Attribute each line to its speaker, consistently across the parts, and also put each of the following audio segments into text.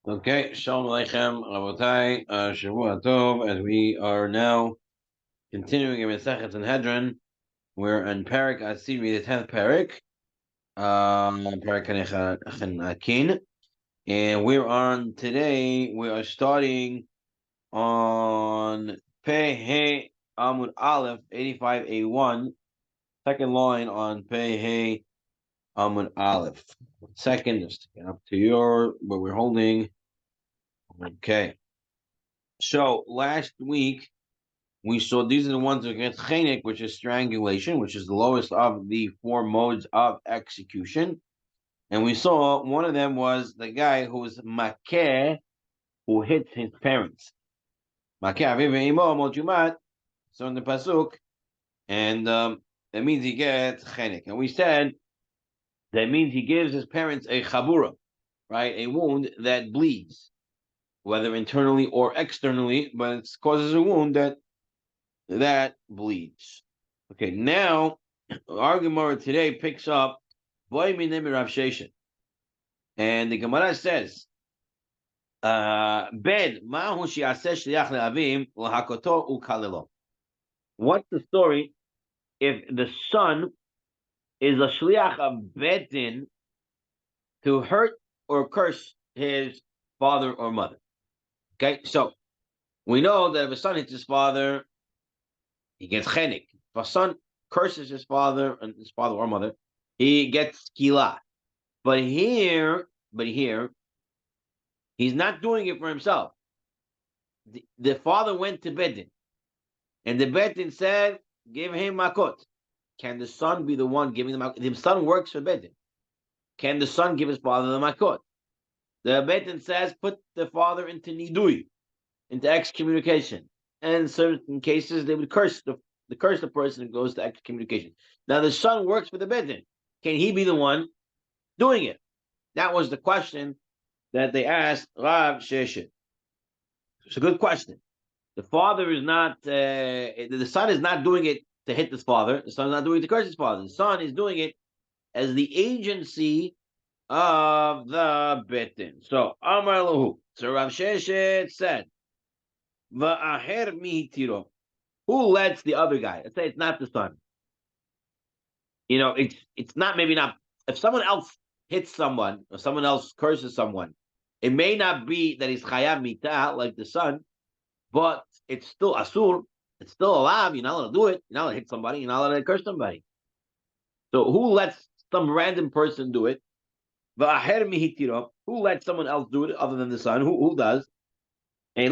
Speaker 1: Okay, Shalom Aleichem, Rabotai, Shavua Tov, as we are now continuing in Mesechet Sanhedrin. We're in Parak Asiri, the 10th Parak, Parak Chanechakin, and we are starting on Pei Amud Aleph, 85A1, second line on Pei Amud Aleph. Second, just to get up to where we're holding. Okay. So last week we saw these are the ones against chenek, which is strangulation, which is the lowest of the four modes of execution. And we saw one of them was the guy who was makeh, who hits his parents. Makeh aviv ve'imo motumat. So in the pasuk, and that means he gets chenek. And we said that means he gives his parents a chabura, right, a wound that bleeds, whether internally or externally, but it causes a wound that bleeds. Okay, now our Gemara today picks up Boy Minim Rav Sheshet. And the Gemara says, Ben Mahu Shiaseh Shliach Le'avim L'hakoto Ukalelo. What's the story if the son is a shliach of Bedin to hurt or curse his father or mother? Okay, so we know that if a son hits his father, he gets chenik. If a son curses his father or mother, he gets kila. But here, he's not doing it for himself. The father went to Bedin, and the Bedin said, "Give him makot." Can the son be the one giving the makot? The son works for Bedin. Can the son give his father the makot? The Bedin says, "Put the father into nidui, into excommunication." And in certain cases, they would curse the person who goes to excommunication. Now the son works for the Bedin. Can he be the one doing it? That was the question that they asked Rav Sheshet. It's a good question. The father is not, the son is not doing it to hit his father. The son is not doing it to curse his father. The son is doing it as the agency of the Betin. So, Amar Lahu. So Rav Sheshet said, Va'aher mihitiro. Who lets the other guy? Let's say it's not the son. It's not, maybe not. If someone else hits someone or someone else curses someone, it may not be that he's chayav mitah like the son, but it's still asur. It's still allowed. You're not allowed to do it. You're not allowed to hit somebody. You're not allowed to curse somebody. So who lets some random person do it? Who lets someone else do it other than the son? Who does? It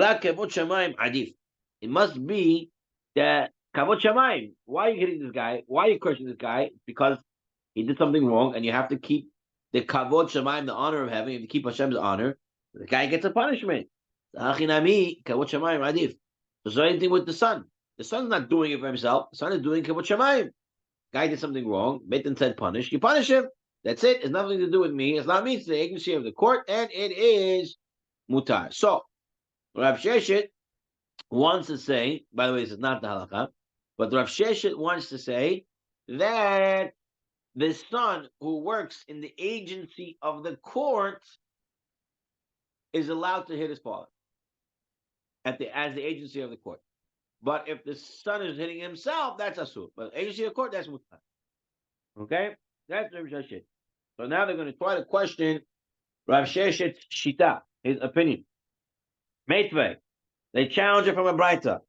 Speaker 1: must be that kavod shamayim. Why are you hitting this guy? Why are you cursing this guy? Because he did something wrong, and you have to keep the kavod shamayim, the honor of heaven. You have to keep Hashem's honor. The guy gets a punishment. Achinami kavod shamayim adif. So same thing with the son. The son's not doing it for himself. The son is doing kavod shamayim. Guy did something wrong. Beitin said punish. You punish him. That's it. It's nothing to do with me. It's not me. It's the agency of the court, and it is mutar. So Rav Sheshet wants to say, by the way, this is not the halakha, but Rav Sheshet wants to say that the son who works in the agency of the court is allowed to hit his father as the agency of the court. But if the son is hitting himself, that's asur. But agency of the court, that's mutar. Okay? That's Rav Sheshet. So now they're going to try to question Rav Sheshet's shita, his opinion. Meitvei. They challenge it from a braita.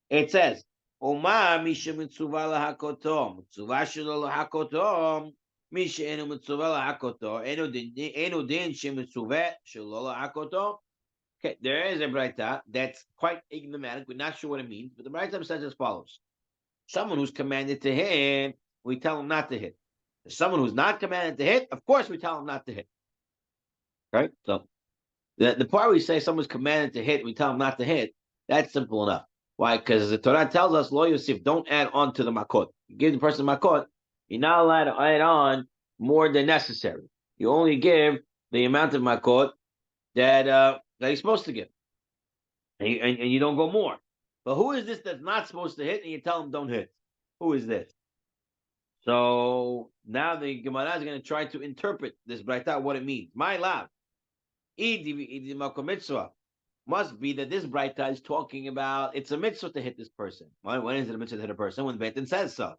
Speaker 1: It says, "Oma misha mitzuva lahakoto, mitzuva shelo lahakoto, misha enu mitzuva lahakoto, enu din shemitzuva shelo lahakoto." Okay, there is a braita that's quite enigmatic. We're not sure what it means, but the braita says as follows: someone who's commanded to hit, we tell him not to hit. Someone who's not commanded to hit, of course, we tell him not to hit. Right? So the part we say someone's commanded to hit, we tell him not to hit. That's simple enough. Why? Because the Torah tells us, Lo Yosef, don't add on to the makot. You give the person makot, you're not allowed to add on more than necessary. You only give the amount of makot that he's supposed to give. And you don't go more. But who is this that's not supposed to hit and you tell him don't hit? Who is this? So now the Gemara is going to try to interpret this braita, what it means. My love. Idi makom mitzvah. Must be that this Braita is talking about it's a mitzvah to hit this person. When is it a mitzvah to hit a person? When the Beit Din says so.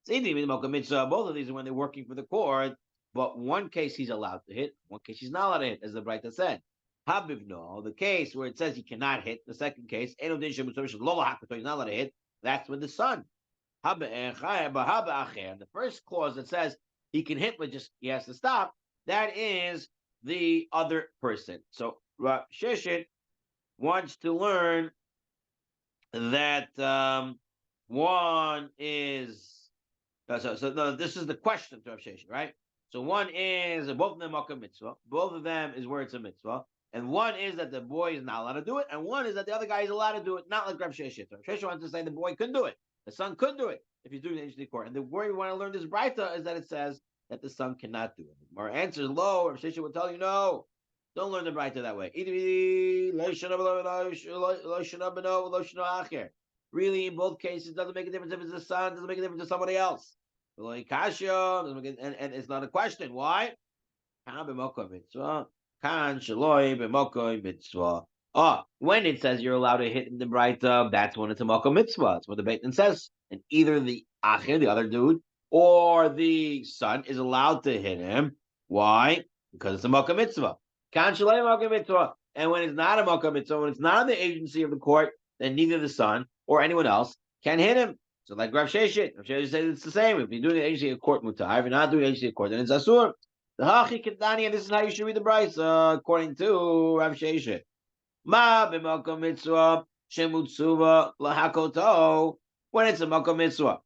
Speaker 1: Both of these are when they're working for the court, but one case he's allowed to hit, one case he's not allowed to hit, as the Braita said. Habibno, the case where it says he cannot hit, the second case, he's not allowed to hit, that's with the son. The first clause that says he can hit, but just he has to stop, that is the other person. So Rav Sheshet wants to learn that one is no, this is the question to Rav Sheshet, right? So one is both of them are a mitzvah. Both of them is where it's a mitzvah, and one is that the boy is not allowed to do it, and one is that the other guy is allowed to do it, not like Rav Sheshet. Rav Sheshet wants to say the boy couldn't do it, the son could do it if he's doing the ancient court. And the way we want to learn this Braita is that it says that the son cannot do it. Our answer is low. Rav Sheshet will tell you no. Don't learn the Braita that way. Really, in both cases, doesn't make a difference if it's the son, doesn't make a difference to somebody else. And it's not a question. Why? When it says you're allowed to hit in the Braita, that's when it's a Makom Mitzvah. That's what the Beit Din says. And either the Achir, the other dude, or the son is allowed to hit him. Why? Because it's a Makom Mitzvah. And when it's not a Makom Mitzvah, when it's not in the agency of the court, then neither the son or anyone else can hit him. So like Rav Sheshet says it's the same. If you're doing the agency of court mutar, if you're not doing the agency of court, then it's asur. The hachi kedani, and this is how you should read the brayso according to Rav Sheshet. Ma b'makom mitzvah shemutzuva lahakoto. When it's a makom mitzvah,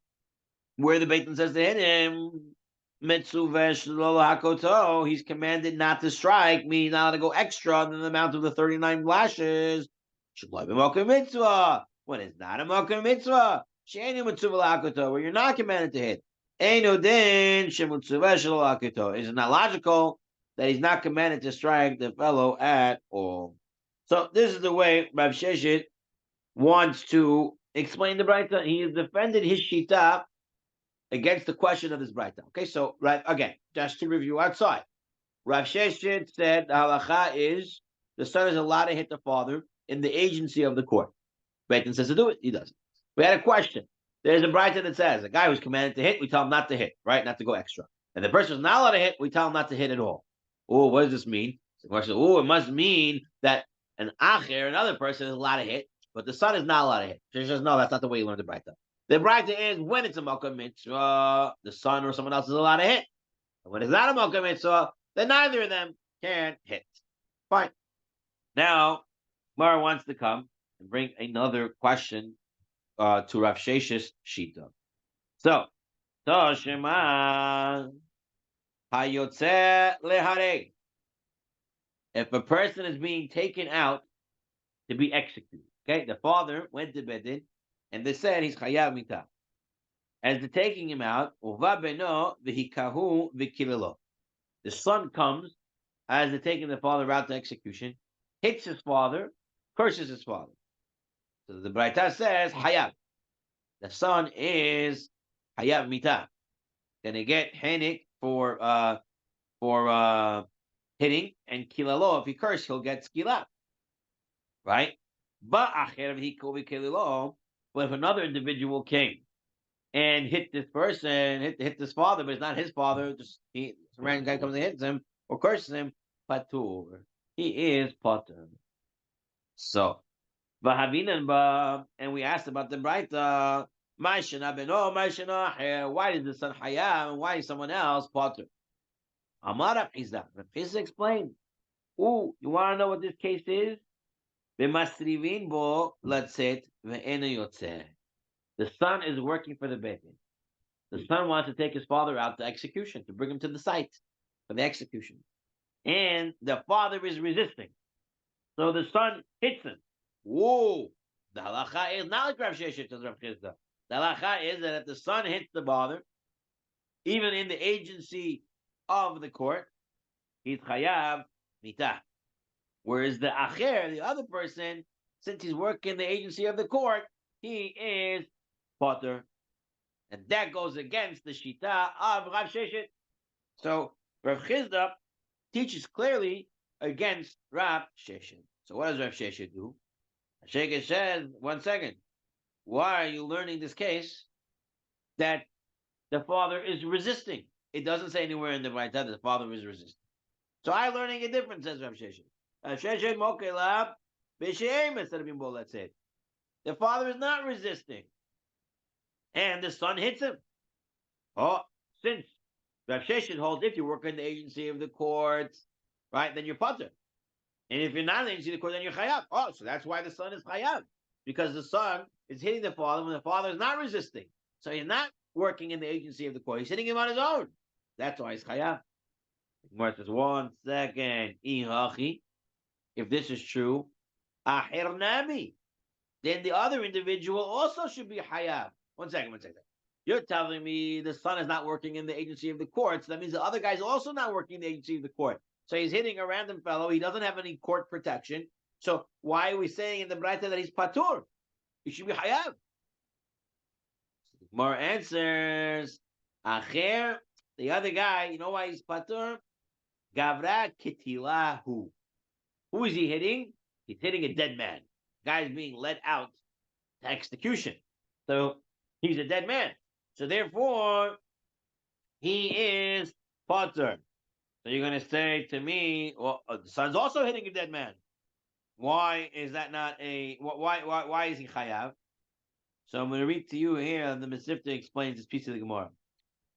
Speaker 1: where the Beit Din says to hit him, mitzvah lahakoto, he's commanded not to strike, meaning not to go extra than the amount of the 39 lashes. Shalai b'makom mitzvah. When it's not a makom mitzvah, where you're not commanded to hit. Is it not logical that he's not commanded to strike the fellow at all? So this is the way Rav Sheshet wants to explain the Braita. He has defended his shita against the question of this Braita. Okay, so right again, just to review outside. Rav Sheshet said the halacha is the son is allowed to hit the father in the agency of the court. Beit Din says to do it, he doesn't. We had a question. There's a Braita that says a guy who's commanded to hit, we tell him not to hit, right? Not to go extra. And the person who's not allowed to hit, we tell him not to hit at all. Oh, what does this mean? The question, it must mean that an acher, another person, is allowed to hit, but the son is not allowed to hit. She says, no, that's not the way you learn the Braita. The Braita is when it's a makom mitzvah, the son or someone else is allowed to hit. And when it's not a makom mitzvah, then neither of them can hit. Fine. Now, Mara wants to come and bring another question to Rav Sheshet's shita. So, Toshima hayotze lehare. If a person is being taken out to be executed, okay, the father went to Beit Din and they said he's chayav mita. As they're taking him out, uva beno v'hikahu v'kilelo. The son comes as they're taking the father out to execution, hits his father, curses his father. So the Braita says hayav. The son is hayav mita. Gonna get henik for hitting, and kilalo, if he curse, he'll get skila. Right? But if another individual came and hit this person, hit this father, but it's not his father, just some random guy comes and hits him or curses him, patur. He is patur. So and we asked about the Braita. Why is the son hayam and why is someone else patur? Amar Rav Chizda explained. You want to know what this case is? The son is working for the Beit Din. The son wants to take his father out to execution, to bring him to the site for the execution. And the father is resisting. So the son hits him. Whoa! The halacha is not like Rav Sheshet says Rav Chizda. The halacha is that if the son hits the father, even in the agency of the court, he's chayav mitah. Whereas the acher, the other person, since he's working the agency of the court, he is potter. And that goes against the shita of Rav Sheshet. So Rav Chizda teaches clearly against Rav Sheshet. So what does Rav Sheshet do? Sheshet says, 1 second, why are you learning this case that the father is resisting? It doesn't say anywhere in the right that the father is resisting. So I'm learning a difference, says Rav Sheshet. Sheshet mokelab b'sheim instead of bimbo, let's say. The father is not resisting. And the son hits him. Oh, since Rav Sheshet holds if you work in the agency of the courts, right, then you're patur. And if you're not in the agency of the court, then you're chayav. Oh, so that's why the son is chayav. Because the son is hitting the father when the father is not resisting. So he's not working in the agency of the court. He's hitting him on his own. That's why he's chayav. Gemara says, 1 second. If this is true, ahir nami, then the other individual also should be chayav. 1 second. You're telling me the son is not working in the agency of the court, so that means the other guy's also not working in the agency of the court. So he's hitting a random fellow. He doesn't have any court protection. So why are we saying in the Braita that he's patur? He should be hayav. More answers. Acher, the other guy, you know why he's patur? Gavra kitilahu. Who is he hitting? He's hitting a dead man. The guy is being led out to execution. So he's a dead man. So therefore, he is patur. So you're going to say to me, well, the son's also hitting a dead man. Why is that not a? Why is he chayav? So I'm going to read to you here. The Mesivta explains this piece of the Gemara.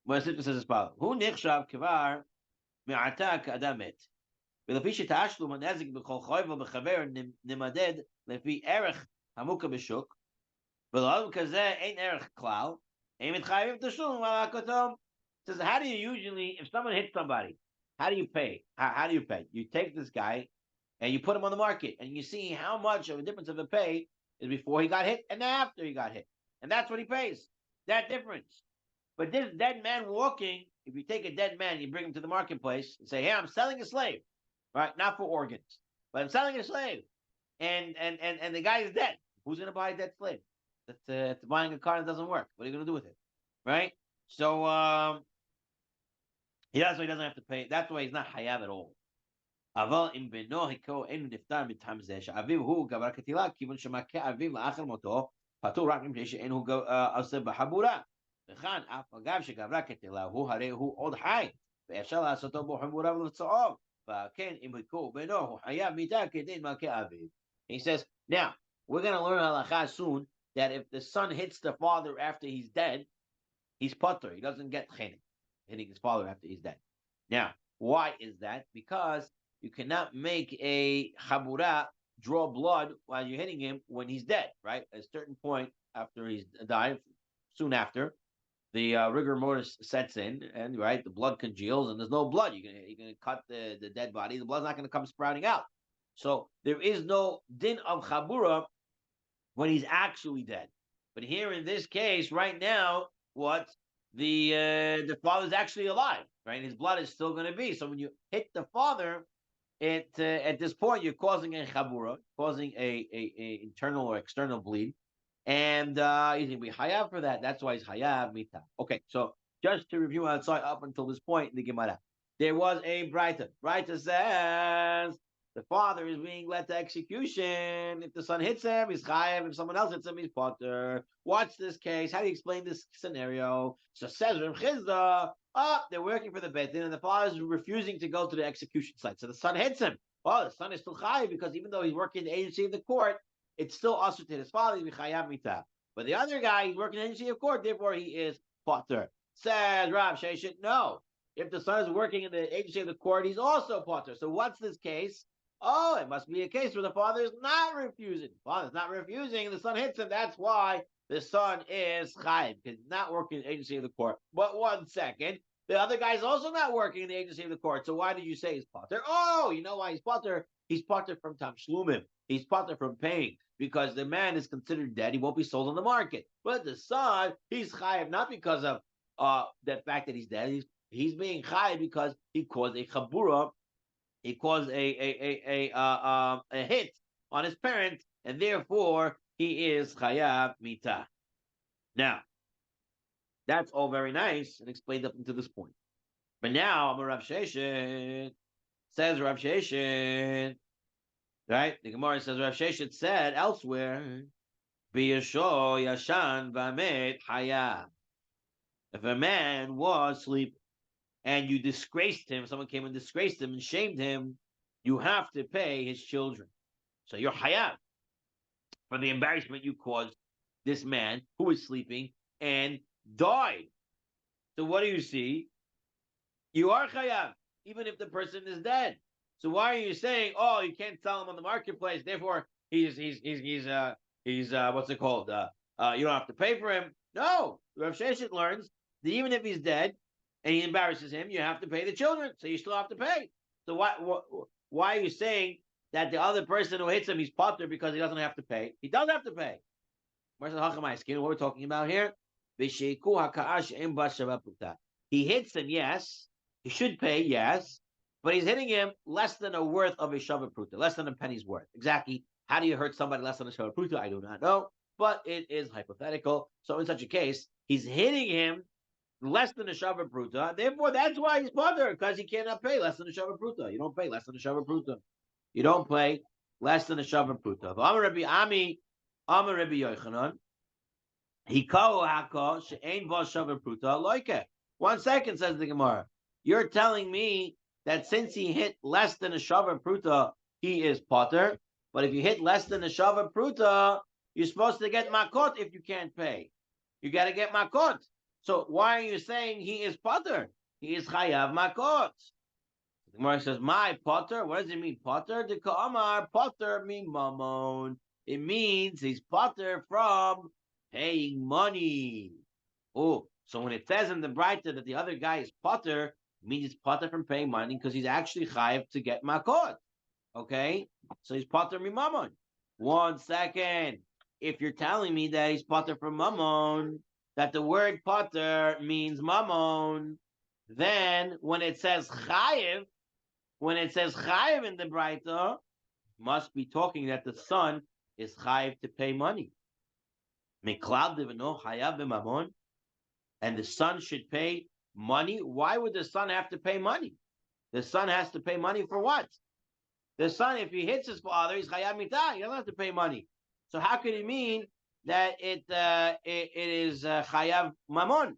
Speaker 1: Mesivta says as follows: Hu nichshav kvar me'ata k'adam met. ולפי שתשלום הנזק בכל חייב ובחבר נמדד לפי ערך המוקע בשוק, ולעולם כזה אין ערך כלל, אין מתחייבים תשלום על הכתום. Says, how do you usually, if someone hits somebody, how do you pay? How do you pay? You take this guy and you put him on the market and you see how much of a difference of a pay is before he got hit and after he got hit. And that's what he pays. That difference. But this dead man walking, if you take a dead man, you bring him to the marketplace and say, hey, I'm selling a slave, right? Not for organs, but I'm selling a slave. And the guy is dead. Who's going to buy a dead slave? That's buying a car that doesn't work. What are you going to do with it? Right? So, that's why he doesn't have to pay. That's why he's not hayav at all. אבל אם בנו היכו אינו נפטר מטעם זה שאביו הוא גבר קטילה, כיוון שמכה אביו לאחר מותו, פטור רק מפני שאינו עושה בחבורה. וכאן אף אגב שגברה קטילה, הוא הרי הוא עוד חי, ואפשר לעשותו בו חבורה ולצעוב. וכן אם היכו בנו, הוא חייב מיתה כדין מכה אביו. He says, now, we're going to learn halacha soon, that if the son hits the father after he's dead, he's patur. He doesn't get chenek, hitting his father after he's dead. Now, why is that? Because you cannot make a chabura draw blood while you're hitting him when he's dead, right? At a certain point after he's died, soon after, the rigor mortis sets in, and right, the blood congeals, and there's no blood. You're gonna cut the dead body. The blood's not going to come sprouting out. So there is no din of chabura when he's actually dead. But here in this case, right now, what the father's actually alive, right? His blood is still going to be. So when you hit the father, at this point, you're causing a chabura, causing a internal or external bleed, and he's going to be hayav for that. That's why he's hayav mita. Okay, so just to review outside up until this point in the Gemara, there was a Braita. Braita says the father is being led to execution. If the son hits him, he's chayav. If someone else hits him, he's patur. Watch this case. How do you explain this scenario? So says Reb Chizda, they're working for the Beit Din, and the father is refusing to go to the execution site. So the son hits him. Well, the son is still chayav because even though he's working in the agency of the court, it's still asur to his father. He's chayav mita. But the other guy, he's working in the agency of court, therefore he is patur. Says Rav Sheshet, no. If the son is working in the agency of the court, he's also patur. So what's this case? Oh, it must be a case where the father is not refusing. The father's not refusing, and the son hits him. That's why the son is chayav, because he's not working in the agency of the court. But 1 second, the other guy's also not working in the agency of the court. So why did you say he's patur? Oh, you know why he's patur? He's patur from tam shlumim. He's patur from paying, because the man is considered dead. He won't be sold on the market. But the son, he's chayav not because of the fact that he's dead. He's being chayav because he caused a chabura. He caused a hit on his parent, and therefore he is chayav mita. Now, that's all very nice and explained up until this point. But now, I'm a Rav Sheshet. Says Rav Sheshet, right? The Gemara says Rav Sheshet said elsewhere, B'yasho yashan v'amet haya. If a man was sleeping and you disgraced him, someone came and disgraced him and shamed him, you have to pay his children. So you're hayav for the embarrassment you caused this man who was sleeping and died. So what do you see? You are chayav, even if the person is dead. So why are you saying, oh, you can't sell him on the marketplace, therefore he's what's it called? You don't have to pay for him. No, Rav Sheshet learns that even if he's dead and he embarrasses him, you have to pay the children. So you still have to pay. So why are you saying that the other person who hits him, he's potter because he doesn't have to pay? He does have to pay. What we're talking about here? He hits him, yes. He should pay, yes. But he's hitting him less than a worth of a shava pruta, less than a penny's worth. Exactly. How do you hurt somebody less than a shava pruta? I do not know. But it is hypothetical. So in such a case, he's hitting him less than a shava pruta. Therefore, that's why he's potter, because he cannot pay less than a shava pruta. You don't pay less than a shava pruta. You don't pay less than a shava pruta. Amar Rabbi Ami, Amar Rabbi Yochanan, Hikao hako she'ein vo shava pruta loike. 1 second, says the Gemara. You're telling me that since he hit less than a shava pruta, he is potter. But if you hit less than a shava pruta, you're supposed to get makot if you can't pay. You got to get makot. So why are you saying he is potter? He is chayav makot. The Gemara says, my potter? What does it mean, potter? The ka'amar, potter mean mamon. It means he's potter from paying money. Oh, so when it says in the Braita that the other guy is potter, it means he's potter from paying money because he's actually chayav to get makot. Okay? So he's potter mi mamon. 1 second. If you're telling me that he's potter from mamon, that the word potter means mamon, then when it says chayiv, in the Braita, must be talking that the son is chayiv to pay money. Miklal divino chayav b'mamon, and the son should pay money. Why would the son have to pay money? The son has to pay money for what? The son, if he hits his father, he's chayav mitah. He doesn't have to pay money. So how could it mean that it is chayav mamon?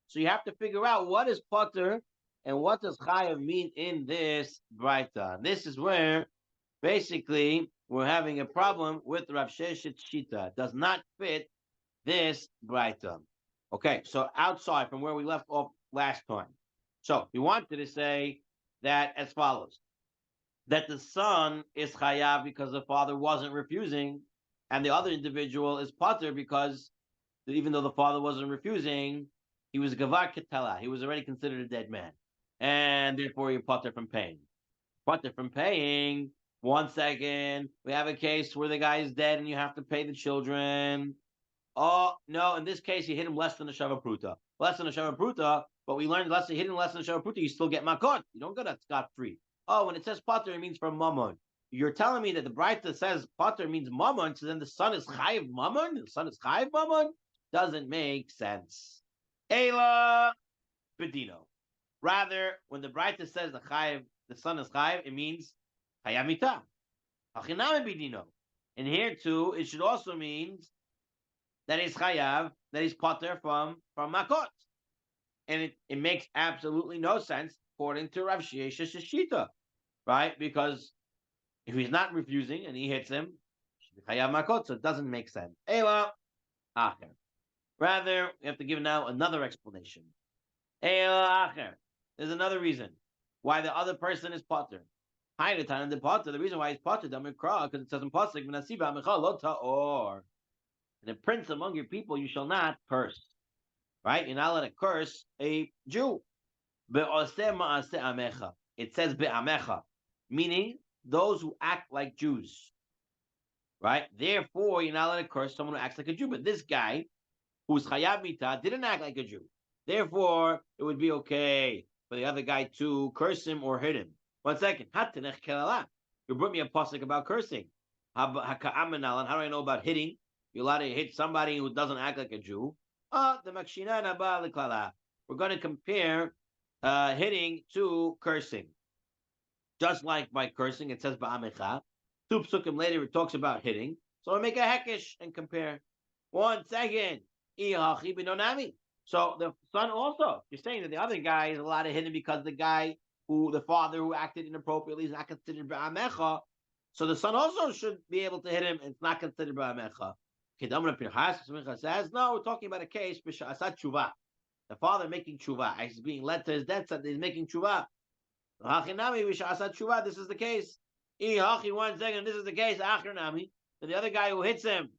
Speaker 1: So you have to figure out what is potter and what does chayav mean in this Braita. This is where basically we're having a problem with Rav Sheshet Shita. It does not fit this Braita. Okay, so outside from where we left off last time. So we wanted to say that as follows: that the son is chayav because the father wasn't refusing, and the other individual is potter because even though the father wasn't refusing, he was gavar ketela. He was already considered a dead man, and therefore you're potter from paying. Potter from paying. 1 second. We have a case where the guy is dead and you have to pay the children. Oh, no, in this case, you hit him less than a shava pruta. Less than a shava pruta, but we learned hit him less than a shava pruta, you still get makot. You don't get a scot-free. Oh, when it says potter, it means from mammon. You're telling me that the Braita says potter means mammon, so then the son is chayiv mammon? The son is chayiv mammon? Doesn't make sense. Ela bedino. Rather, when the Braita says the son is chayiv, it means chayav mitah. Hachinami bedino. And here too, it should also mean that he's chayav, that he's potter from makot. And it makes absolutely no sense according to Rav Sheshet Shita, right? Because if he's not refusing and he hits him, chayav makot, so it doesn't make sense. Ela acher. Rather, we have to give now another explanation. Ela acher. There's another reason why the other person is potter. The potter. The reason why he's potter, because it says in pasuk, "V'nasiba amecha lo ta'or." And a prince among your people you shall not curse. Right? You're not allowed to curse a Jew. It says be'amecha, meaning those who act like Jews. Right? Therefore, you're not allowed to curse someone who acts like a Jew. But this guy, who's chayav mitah, didn't act like a Jew. Therefore, it would be okay for the other guy to curse him or hit him. 1 second. You brought me a pasuk about cursing. How do I know about hitting? You're allowed to hit somebody who doesn't act like a Jew. We're going to compare hitting to cursing. just like by cursing, it says ba'amecha. 2 psukim later, it talks about hitting. So we make a hekesh and compare. 1 second. So the son also, you're saying that the other guy is allowed to hit him because the father who acted inappropriately is not considered ba'amecha. So the son also should be able to hit him, and it's not considered ba'amecha. Kedamra Pinchas says, no, we're talking about a case, b'sha'asat tshuva. The father making tshuva. He's being led to his death, so he's making tshuva. This is the case. 1 second, this is the case. And the other guy who hits him,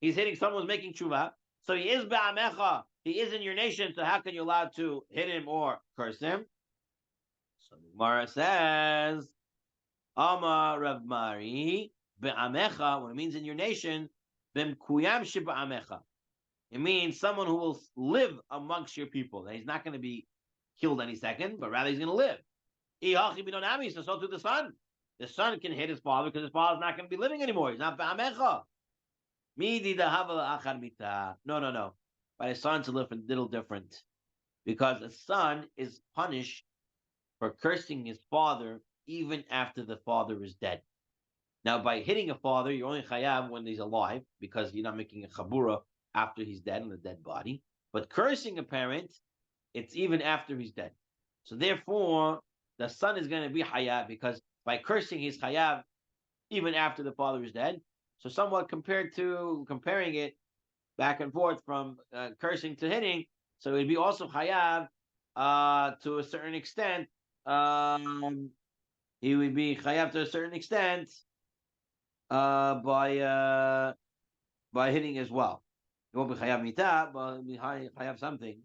Speaker 1: he's hitting someone who's making tshuva. So he is ba'amecha. He is in your nation. So how can you allow to hit him or curse him? So the Gemara says, Amar Rav Mari be'amecha. When it means in your nation, b'mkuyam sheba'amecha. It means someone who will live amongst your people. That he's not going to be killed any second, but rather he's going to live. So to the son. The son can hit his father because his father's not going to be living anymore. He's not ba'amecha. No. But a son's a little different. Because a son is punished for cursing his father even after the father is dead. Now, by hitting a father, you're only chayav when he's alive because you're not making a chabura after he's dead on the dead body. But cursing a parent, it's even after he's dead. So therefore, the son is going to be chayav because by cursing, he's chayav even after the father is dead. So somewhat comparing it back and forth from cursing to hitting, so it'd be also chayav to a certain extent. He would be chayav to a certain extent by hitting as well. It won't be chayav mitah, but it'll be chayav something.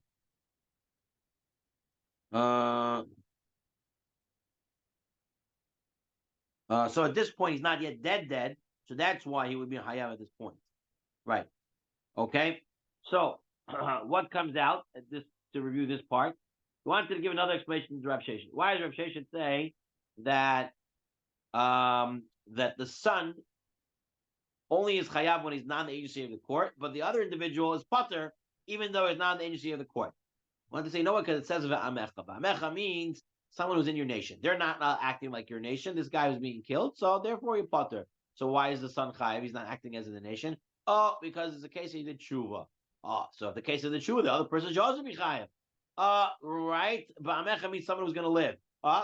Speaker 1: So at this point, he's not yet dead. So that's why he would be chayav at this point. Right. Okay. So what comes out at this to review this part? We wanted to give another explanation to Rav Sheshet. Why does Rav Sheshet say that that the son only is chayav when he's not in the agency of the court, but the other individual is pater even though he's not in the agency of the court? I want to say no, because it says v'amecha. V'amecha means someone who's in your nation. They're not acting like your nation. This guy was being killed, so therefore you're pater. So why is the son chayav? He's not acting as in the nation. Oh, because it's a case he did tshuva. Oh, so if the case of the tshuva, the other person should also be chayav. Right. V'amecha means someone who's going to live.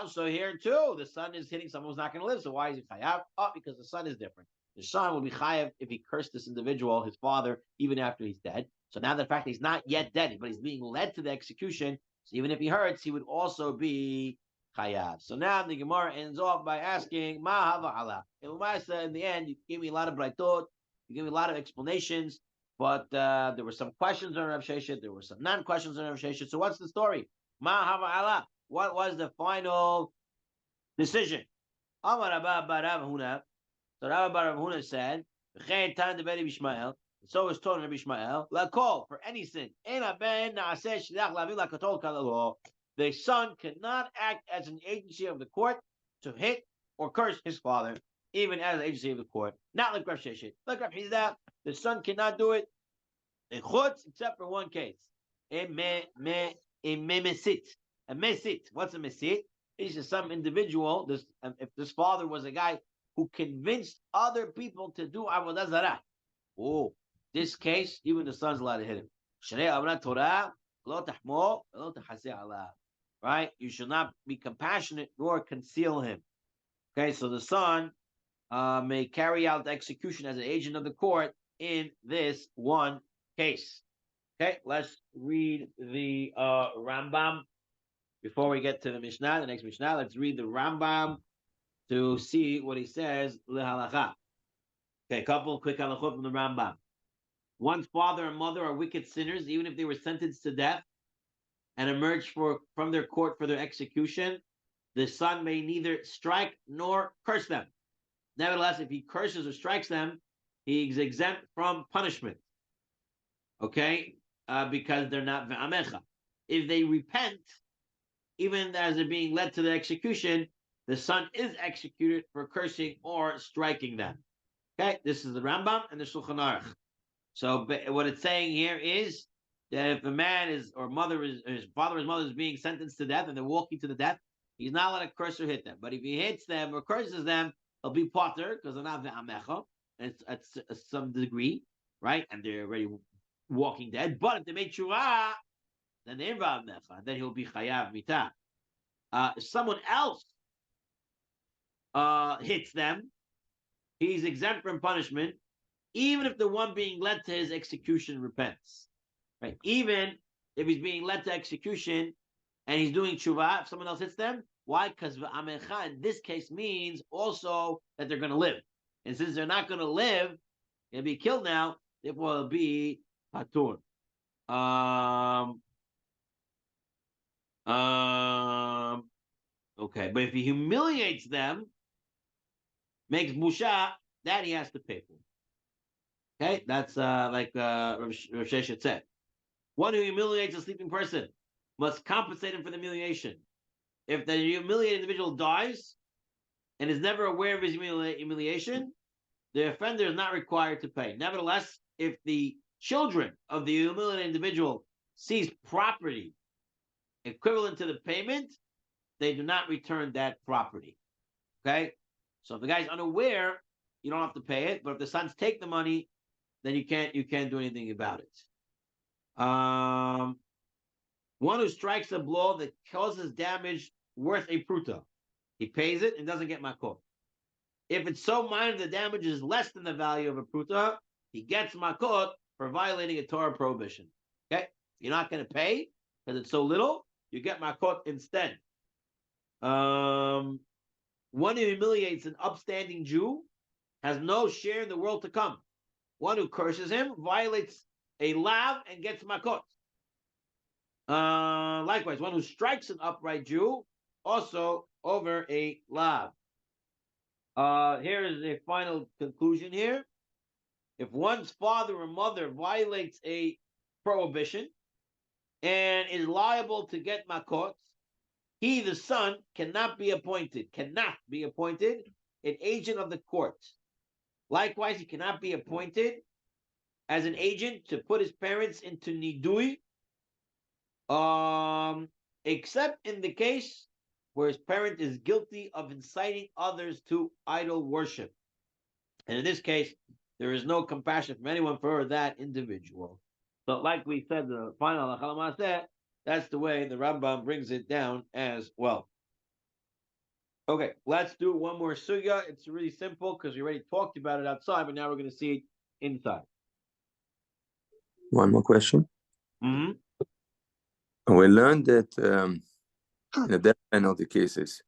Speaker 1: So here too, the son is hitting someone who's not going to live. So why is he chayav? Because the son is different. The son will be chayav if he cursed this individual, his father, even after he's dead. So now the fact that he's not yet dead, but he's being led to the execution, so even if he hurts, he would also be chayav. So now the Gemara ends off by asking, Ma hava ala. In the end, you gave me a lot of braitot, you gave me a lot of explanations, but there were some questions on Rav Sheshet, there were some non-questions on Rav Sheshet. So what's the story? Ma hava ala. What was the final decision? Amar Rabba bar Rav Huna. So Rabba bar Rav Huna said, so is told Rabbi Ishmael, lakol, for any sin. The son cannot act as an agency of the court to hit or curse his father, even as an agency of the court. Not like Rav Sheshet. Like Rav Hizda, the son cannot do it in chutz, except for one case. A mesit. A mesit. What's a mesit? It's just some individual. If this father was a guy who convinced other people to do avodah zarah. Oh, this case, even the son's allowed to hit him. Right? You should not be compassionate nor conceal him. Okay, so the son may carry out the execution as an agent of the court in this one case. Okay, let's read the Rambam before we get to the Mishnah, the next Mishnah. Let's read the Rambam to see what he says. Lehalacha. Okay, a couple quick halachot from the Rambam. One's father and mother are wicked sinners, even if they were sentenced to death and emerged from their court for their execution. The son may neither strike nor curse them. Nevertheless, if he curses or strikes them, he is exempt from punishment. Okay, because they're not ve'amecha. If they repent, even as they're being led to the execution, the son is executed for cursing or striking them. Okay, this is the Rambam and the Shulchan Aruch. So what it's saying here is that if a man is, or mother is, his father or his mother is being sentenced to death and they're walking to the death, He's not allowed to curse or hit them. But if he hits them or curses them, he'll be potter because they're not ve'amecha, and it's at some degree, right? And they're already walking dead. But if they made tshuva, then they're ve'amecha. Then he'll be chayav mitah. If someone else hits them, he's exempt from punishment, even if the one being led to his execution repents. Right? Even if he's being led to execution and he's doing tshuva, if someone else hits them, why? Because amecha in this case means also that they're going to live. And since they're not going to live and be killed now, therefore it'll be patur. Okay, but if he humiliates them, makes musha, that he has to pay for. Okay, that's like Rav Sheshet said. One who humiliates a sleeping person must compensate him for the humiliation. If the humiliated individual dies and is never aware of his humiliation, the offender is not required to pay. Nevertheless, if the children of the humiliated individual seize property equivalent to the payment, they do not return that property. Okay? So if the guy's unaware, you don't have to pay it. But if the sons take the money, then you can't do anything about it. One who strikes a blow that causes damage worth a pruta, he pays it and doesn't get makot. If it's so minor the damage is less than the value of a pruta, he gets makot for violating a Torah prohibition. Okay, you're not going to pay because it's so little. You get makot instead. One who humiliates an upstanding Jew has no share in the world to come. One who curses him violates a lav and gets makot. Likewise, one who strikes an upright Jew also over a lav. Here is a final conclusion here. If one's father or mother violates a prohibition and is liable to get makot, he, the son, cannot be appointed an agent of the court. Likewise, he cannot be appointed as an agent to put his parents into nidui, except in the case where his parent is guilty of inciting others to idol worship. And in this case, there is no compassion from anyone for that individual. So like we said, the final halacha, that's the way the Rambam brings it down as well. Okay, let's do one more sugya. It's really simple because we already talked about it outside, but now we're going to see it inside.
Speaker 2: One more question.
Speaker 1: Mm-hmm.
Speaker 2: We learned that in the death penalty cases,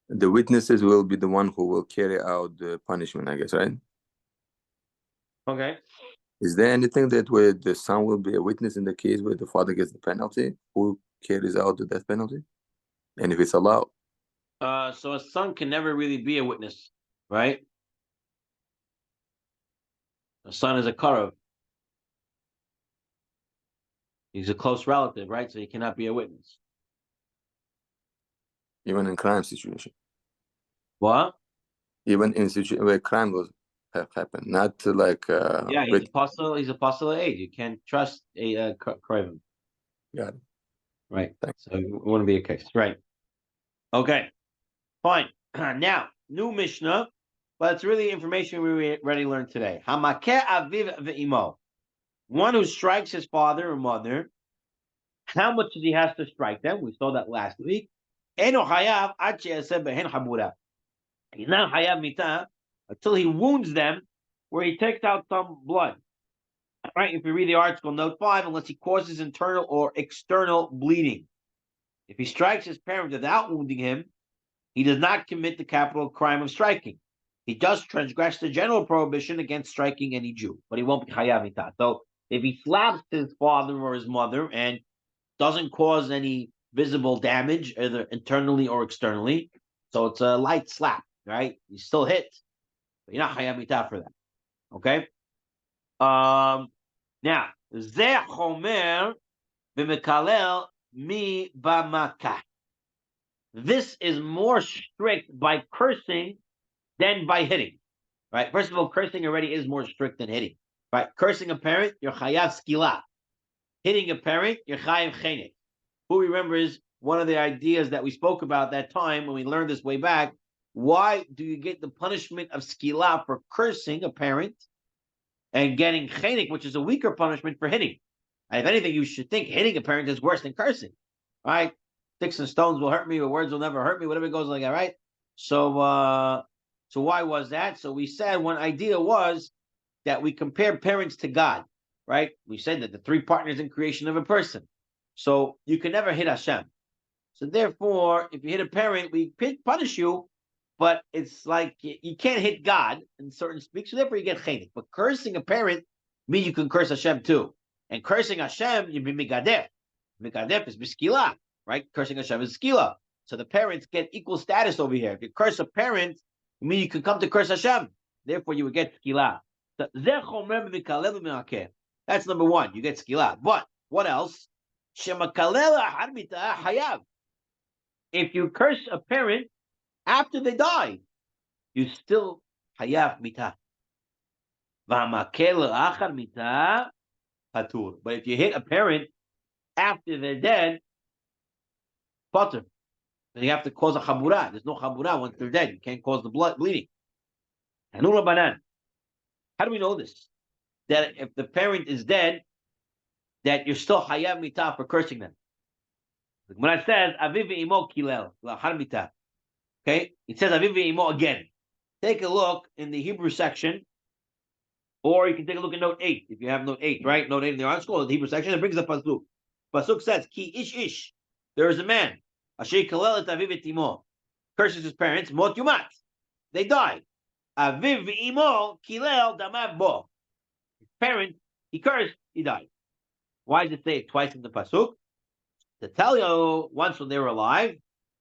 Speaker 2: the witnesses will be the one who will carry out the punishment, I guess, right?
Speaker 1: Okay.
Speaker 2: Is there anything that where the son will be a witness in the case where the father gets the penalty? Who carries out the death penalty? And if it's allowed?
Speaker 1: So a son can never really be a witness, right? A son is a karav. He's a close relative, right? So he cannot be a witness.
Speaker 2: Even in crime situation.
Speaker 1: What?
Speaker 2: Even in situation where crime was have happened, not like
Speaker 1: yeah, he's apostle. He's apostle of age. You can't trust a craven.
Speaker 2: Got it.
Speaker 1: Right.
Speaker 2: Thanks.
Speaker 1: So it wouldn't be a case, right? Okay, fine. Now, new Mishnah, but it's really information we already learned today. Hamakeh aviv ve'imo. One who strikes his father or mother, how much does he have to strike them? We saw that last week. Eno hayav ad she'aseh behen habura. He's not hayav mitah until he wounds them, where he takes out some blood. Right? If you read the article, note 5, unless he causes internal or external bleeding. If he strikes his parent without wounding him, he does not commit the capital crime of striking. He does transgress the general prohibition against striking any Jew, but he won't be chayav mitah. So if he slaps his father or his mother and doesn't cause any visible damage, either internally or externally, so it's a light slap, right? You still hit, but you're not chayav mitah for that. Okay? Now, zeh chomer v'mekalel mi b'makah. This is more strict by cursing than by hitting, right? First of all, cursing already is more strict than hitting, right? Cursing a parent, you're chayav skila. Hitting a parent, you're chayav chenek. Who remembers one of the ideas that we spoke about that time when we learned this way back. Why do you get the punishment of skila for cursing a parent and getting chenik, which is a weaker punishment for hitting? And if anything, you should think hitting a parent is worse than cursing, right? Sticks and stones will hurt me, or words will never hurt me, whatever it goes like that, right? So, so why was that? So we said one idea was that we compare parents to God, right? We said that the three partners in creation of a person. So you can never hit Hashem. So therefore, if you hit a parent, we punish you, but it's like you can't hit God in certain speaks, so therefore you get chenik. But cursing a parent means you can curse Hashem too. And cursing Hashem, you be migadef. Migadef is biskila, right? Cursing Hashem is skila. So the parents get equal status over here. If you curse a parent, it means you can come to curse Hashem. Therefore, you would get skila. That's number one. You get skila. But what else? If you curse a parent after they die, you still hayav mitah. But if you hit a parent after they're dead, potter. Then you have to cause a chabura. There's no chabura once they're dead. You can't cause the blood bleeding. Hanura banan. How do we know this? That if the parent is dead, that you're still hayav mitah for cursing them. The Gemara says, Aviv ve'imo kilel, lahar mitah. Okay? It says Aviv ve'imo again. Take a look in the Hebrew section, or you can take a look at note 8, if you have note 8, right? Note 8 in the art school, the Hebrew section, it brings the pasuk. Pasuk says, Ki ish ish. There is a man, Asher kalel et Aviv et imo. Curses his parents, mot yumat. They die. Aviv ve'imo kilel damav bo. His parent, he cursed, he died. Why does it say it twice in the pasuk? To tell you once when they were alive,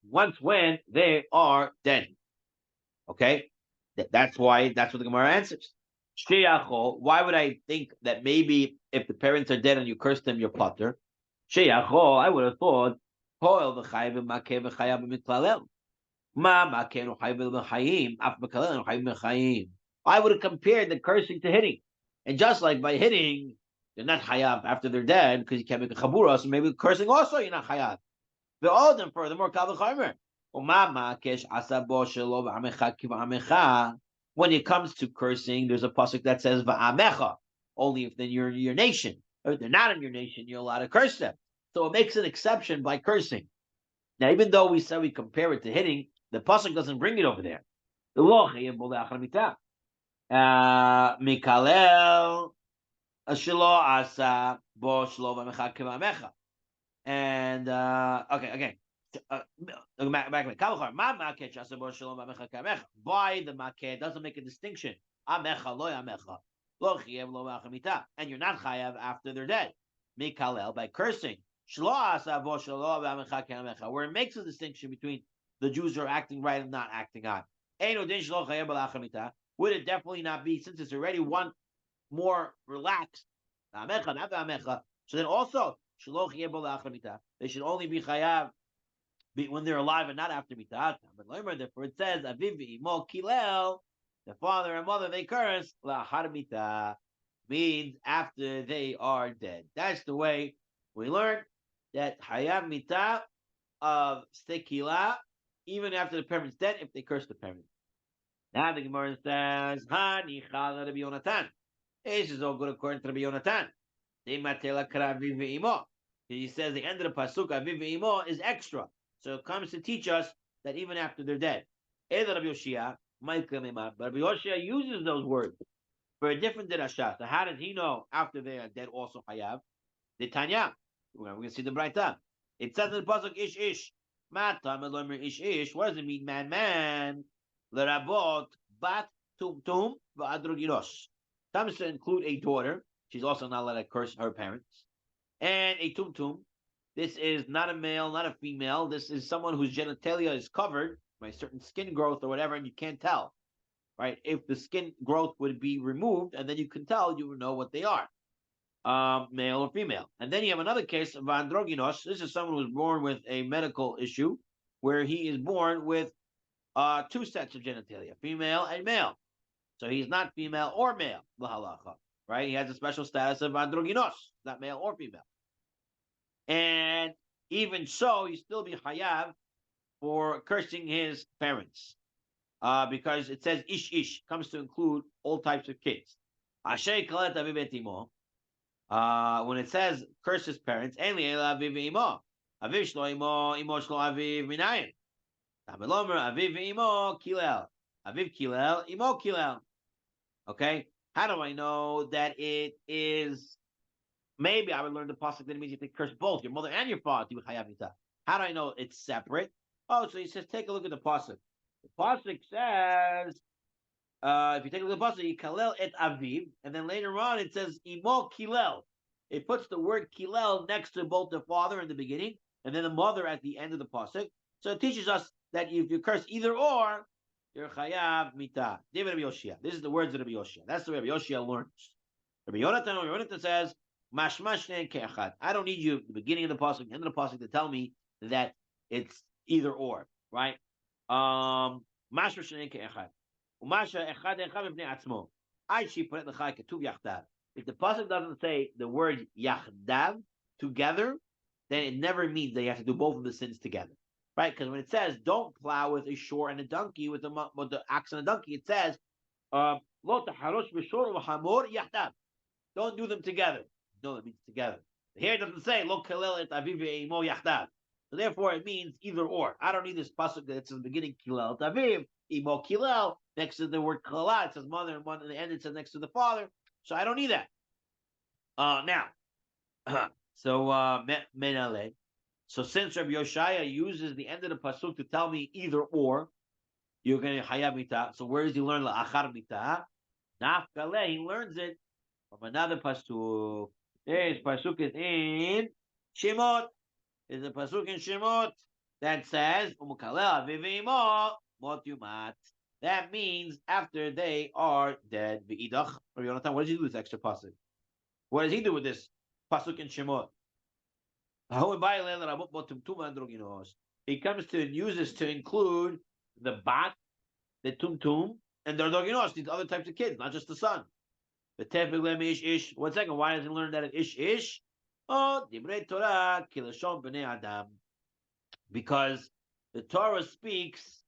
Speaker 1: once when they are dead. Okay? That's what the Gemara answers. Why would I think that maybe if the parents are dead and you curse them, you're potter? I would have thought, I would have compared the cursing to hitting. And just like by hitting, you're not chayav after they're dead because you can't make a chabura, so maybe cursing also you're not chayav. The olden furthermore, when it comes to cursing, there's a pasuk that says va'amecha. Only if you're in your nation. Or if they're not in your nation, you're allowed to curse them. So it makes an exception by cursing. Now, even though we said we compare it to hitting, the pasuk doesn't bring it over there. Mikalel Shelo asa bo shelo v'amecha k'vamecha. And okay. By the makeh doesn't make a distinction. Amecha lo amecha lo chiev lo v'achamita, and you're not chayav after they're dead. Mikalel by cursing shelo asa bo shelo v'amecha k'vamecha, where it makes a distinction between the Jews who are acting right and not acting on. Eino din shelo chayav v'achamita. Would it definitely not be, since it's already one more relaxed? So then also, they should only be chayav when they're alive and not after mitah. Therefore, it says aviv imo kilel, the father and mother they curse lahar mitah, means after they are dead. That's the way we learn that hayav mitah of stekila even after the parent's dead if they curse the parent. Now the Gemara says, Hani chala Rabbi Yonatan. This is all good according to Rabbi Yonatan. He says the end of the pasuk aviv ve'imo is extra, so it comes to teach us that even after they're dead. But Rabbi Yoshia uses those words for a different dirasha. So how does he know after they are dead also hayav? The Tanya. We're going to see the Braita. It says in the pasuk ish ish. Ish ish. What does it mean, man? Lerabot bat tum va'adroginos. Comes to include a daughter. She's also not allowed to curse her parents. And a tum. This is not a male, not a female. This is someone whose genitalia is covered by certain skin growth or whatever, and you can't tell. Right? If the skin growth would be removed, and then you can tell, you would know what they are. Male or female. And then you have another case of androgynos. This is someone who was born with a medical issue where he is born with two sets of genitalia, female and male. So he's not female or male, the halacha, right? He has a special status of androgynos, not male or female. And even so, he still be chayav for cursing his parents. Because it says ish comes to include all types of kids. When it says curse his parents, aviv shlo aviv minayin. Aviv kilel. Aviv kilel, imo kilel. Okay? How do I know that it is? Maybe I would learn the pasuk that it means you have to curse both your mother and your father. How do I know it's separate? Oh, so he says, take a look at the pasuk. The pasuk says, if you take a look at the pasuk, Yikalel et aviv, and then later on it says imo kilel. It puts the word kilel next to both the father in the beginning and then the mother at the end of the pasuk. So it teaches us that if you curse either or, you're chayav mita. David Rabbi Yoshia. This is the words of Rabbi Yoshia. That's the way Rabbi Yoshia learns. Rabbi Yonatan says, mashmash ke'achad. I don't need you at the beginning of the pasuk, end of the pasuk to tell me that it's either or, right? Mashmash ke'achad. Umasha echad echad b'nei atzmo. I she put it l'chai ketuv yachdav. If the pasuk doesn't say the word yachdav together, then it never means that you have to do both of the sins together. Right? Because when it says don't plow with a shore and a donkey, with the ox and a donkey, it says lo taharosh b'shor v'hamor yachdav. Don't do them together. No, it means together. Here it doesn't say lo kalel et aviv ve'imo yachdav. So therefore, it means either or. I don't need this pasuk that's in the beginning kilel et aviv imo kilel next to the word kalal. It says mother, and one in the end it says next to the father. So I don't need that. Now, so menale. So since Rabbi Yoshaya uses the end of the pasuk to tell me either or, you're going to hayav mita. So where does he learn la'achar mita? Nafkale, he learns it from another pasuk. This pasuk is in Shemot. There's a pasuk in Shemot that says umukalel avivimo mot yumat. That means after they are dead. V'idach. Rabbi Yonatan, what does he do with this extra pasuk? What does he do with this pasuk in Shemot? He comes to and uses to include the bat, the tumtum, and the doginos, these other types of kids, not just the son. The tefilem ish. 1 second, why does he learn that at ish? Oh, divrei Torah kilashon b'nei adam. Because the Torah speaks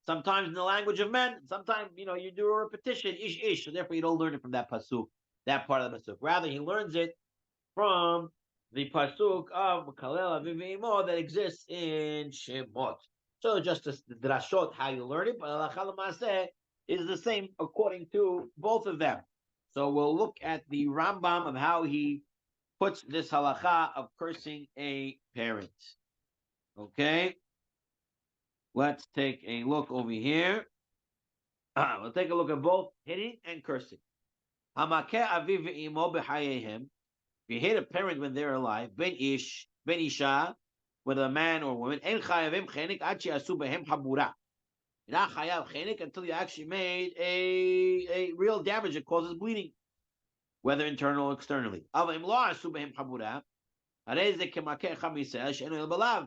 Speaker 1: sometimes in the language of men. Sometimes you do a repetition ish. So therefore, you don't learn it from that pasuk, that part of the pasuk. Rather, he learns it from the pasuk of Makalel Avivimo that exists in Shemot. So just the drashot, how you learn it, but Halacha L'Maaseh is the same according to both of them. So we'll look at the Rambam of how he puts this halacha of cursing a parent. Okay? Let's take a look over here. We'll take a look at both hitting and cursing. Hamakeh aviv ve'imo b'chayehem. If you hit a parent when they're alive, ben isha, whether a man or a woman, en chayavim chenik ad she'asu behem habura. You're not chayav chenik until you actually made a real damage that causes bleeding, whether internal or externally. Ava im lo asu behem habura, harei ze kemakeh echad misrael she'enu el balav,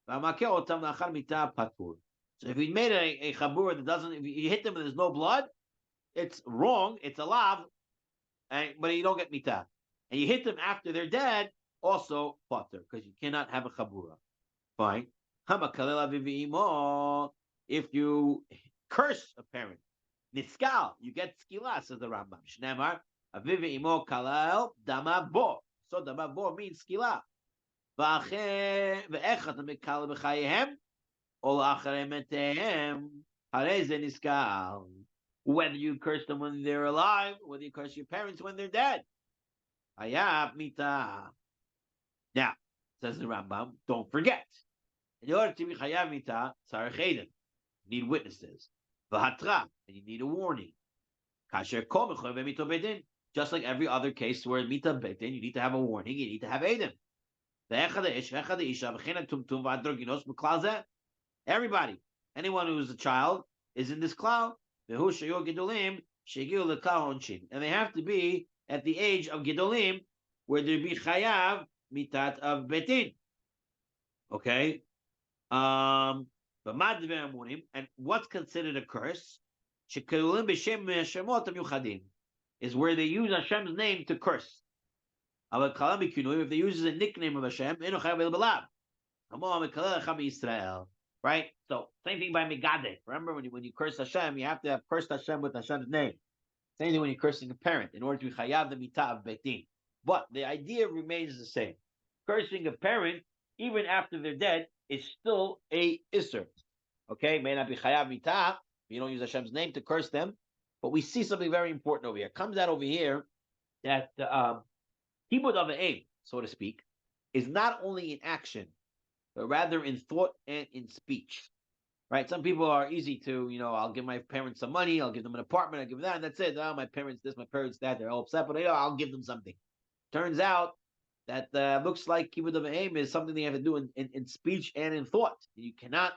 Speaker 1: v'amakeh otam la'achar mita patur. So if you made a chabura that doesn't, if you hit them and there's no blood, it's wrong, it's a lav, but you don't get mita. And you hit them after they're dead, also patur, because you cannot have a chabura. Fine. If you curse a parent, niskal, you get skila, says the Rambam. Shnemar, aviv imo kalal dama bo. So dama bo means skila. Ve'echat mikal b'chayehem, ol acharei metehem, harei ze niskal. Whether you curse them when they're alive, whether you curse your parents when they're dead. Hayab mita. Now, says the Rambam, don't forget. In order to be chayav mita, tzarech eden, you need witnesses. V'hatra, and you need a warning. Kasher kol mechoyev mito bedin, just like every other case where mita bedin, you need to have a warning. You need to have eden. Everybody, anyone who is a child, is in this cloud. And they have to be at the age of Gedolim, where there be chayav mitat of betin. Okay? And what's considered a curse? Is where they use Hashem's name to curse. If they use a nickname of Hashem, Right? So same thing by Megade. Remember when you curse Hashem, you have to have cursed Hashem with Hashem's name. Same thing when you're cursing a parent in order to be chayav the mitah of betin. But the idea remains the same. Cursing a parent, even after they're dead, is still a isser. Okay, may not be chayav mitah. You don't use Hashem's name to curse them, but we see something very important over here. It comes out over here that kibud of aim, so to speak, is not only in action, but rather in thought and in speech. Right? Some people are easy to, I'll give my parents some money, I'll give them an apartment, I'll give them that, and that's it. Oh, my parents this, my parents that, they're all upset, but I'll give them something. Turns out that looks like kibud of aim is something they have to do in speech and in thought. You cannot,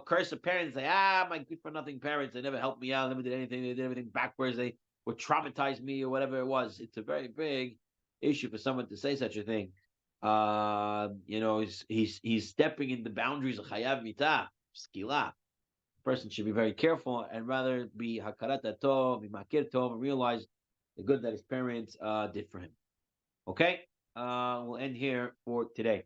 Speaker 1: curse a parent and say, my good for nothing parents, they never helped me out, never did anything, they did everything backwards, they would traumatize me or whatever it was. It's a very big issue for someone to say such a thing. He's stepping in the boundaries of chayav mitah, skila. Person should be very careful and rather be hakarat tov, be makir tov, and realize the good that his parents did for him. Okay, we'll end here for today.